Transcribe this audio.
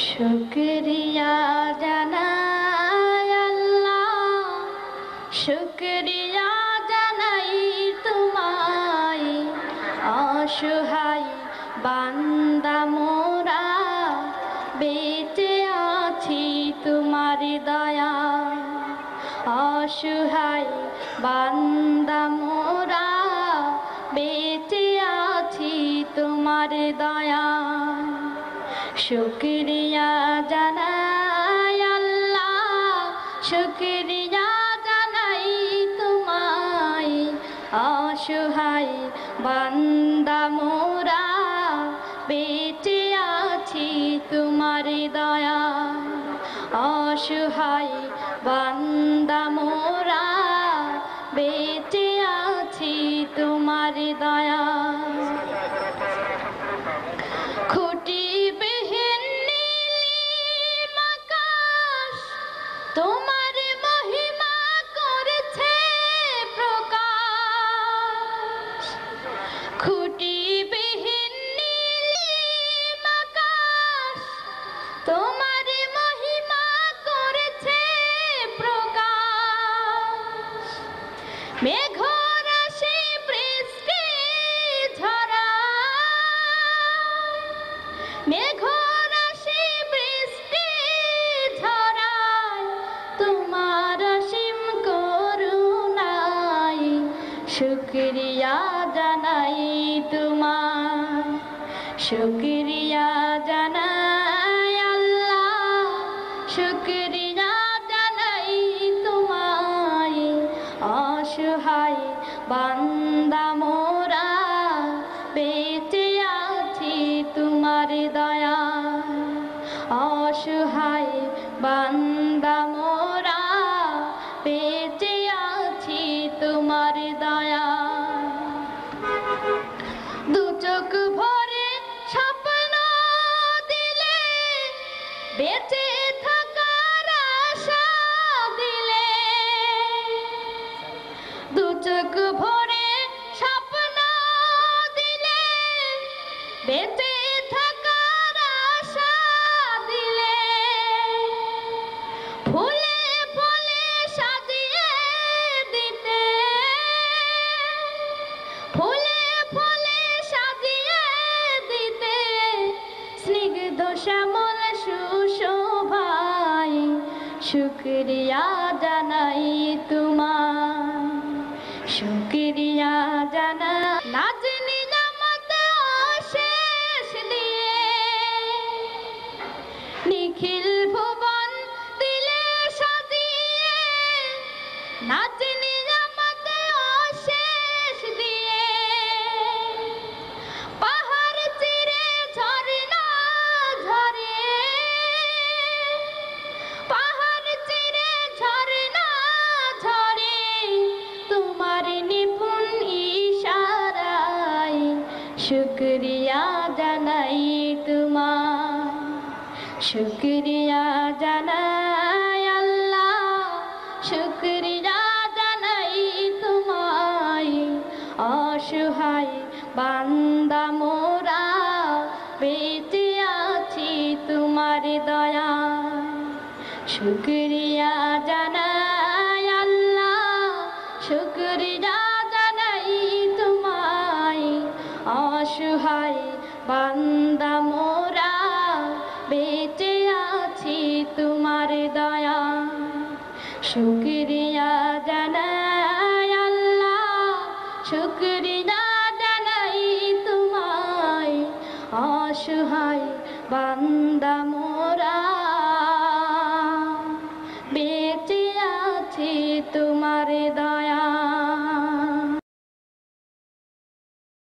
শুকরিয়া জানাই আল্লাহ, শুকরিয়া জানাই তোমায়। অসহায় বান্দা মোরা বেঁচে আছি তোমার দয়ায়। অসহায় বান্দা মোরা বেঁচে আছি তোমার দয়ায়। শুকরিয়া জানাই আল্লাহ, শুকরিয়া জানাই তোমায়। অসহায় বান্দা মোরা বেঁচে আছি তোমার দয়ায়। অসহায় বান্দা মোরা বেঁচে আছি তোমার দয়ায়। খুঁটিবিহীন নীলিম আকাশ তোমার মহিমা করেছে প্রকাশ। খুঁটিবিহীন নীলিম আকাশ তোমার মহিমা করেছে প্রকাশ। মেঘরাশি বৃষ্টি ঝরায়, মেঘরাশি বৃষ্টি ঝরায় তোমার অসীম করুণায়। শুকরিয়া জানাই তোমার, শুকরিয়া জানাই আল্লাহ, শুকরিয়া জানাই তোমায়। অসহায় বান্দা মোরা বেঁচে আছি তোমার দয়ায়। অসহায় বান্দা মোরা বেঁচে আছি তোমার দয়ায়। দু চোখ ভরে স্বপ্ন দিলে, বেঁচে থাকার আশা দিলে। দু চোখ ভরে স্বপ্ন দিলে, বেঁচে থাকার আশা দিলে। ফুলে ফলে সাজিয়ে দিতে, ফুলে ফলে সাজিয়ে দিতে স্নিগ্ধ শ্যামল সুশোভায়। শুকরিয়া জানাই তোমার, শুকরিয়া জানাই। নাজ নিয়ামত অশেষ দিয়ে নিখিল ভুবন দিলে সাজিয়ে। নাজ নিয়ামত অশেষ দিয়ে পাহাড় চিরে ঝরনা ঝরে, পাহাড় চিরে ঝরনা ঝরে তোমার নিপুণ ইশারায়। শুকরিয়া জানাই তোমার, শুকরিয়া জানাই আল্লাহ, শুকরিয়া জানাই তোমায়। অসহায় বান্দা মোরা বেঁচে আছি তোমার দয়ায়। শুকরিয়া জানাই আল্লাহ, শুকরিয়া জানাই তোমায়। অসহায় বান্দা মোরা বেঁচে আছি তোমার দয়ায়। শুকরিয়া জানাই আল্লাহ, শুকরিয়া জানাই তোমায়। অসহায় বান্দা মোরা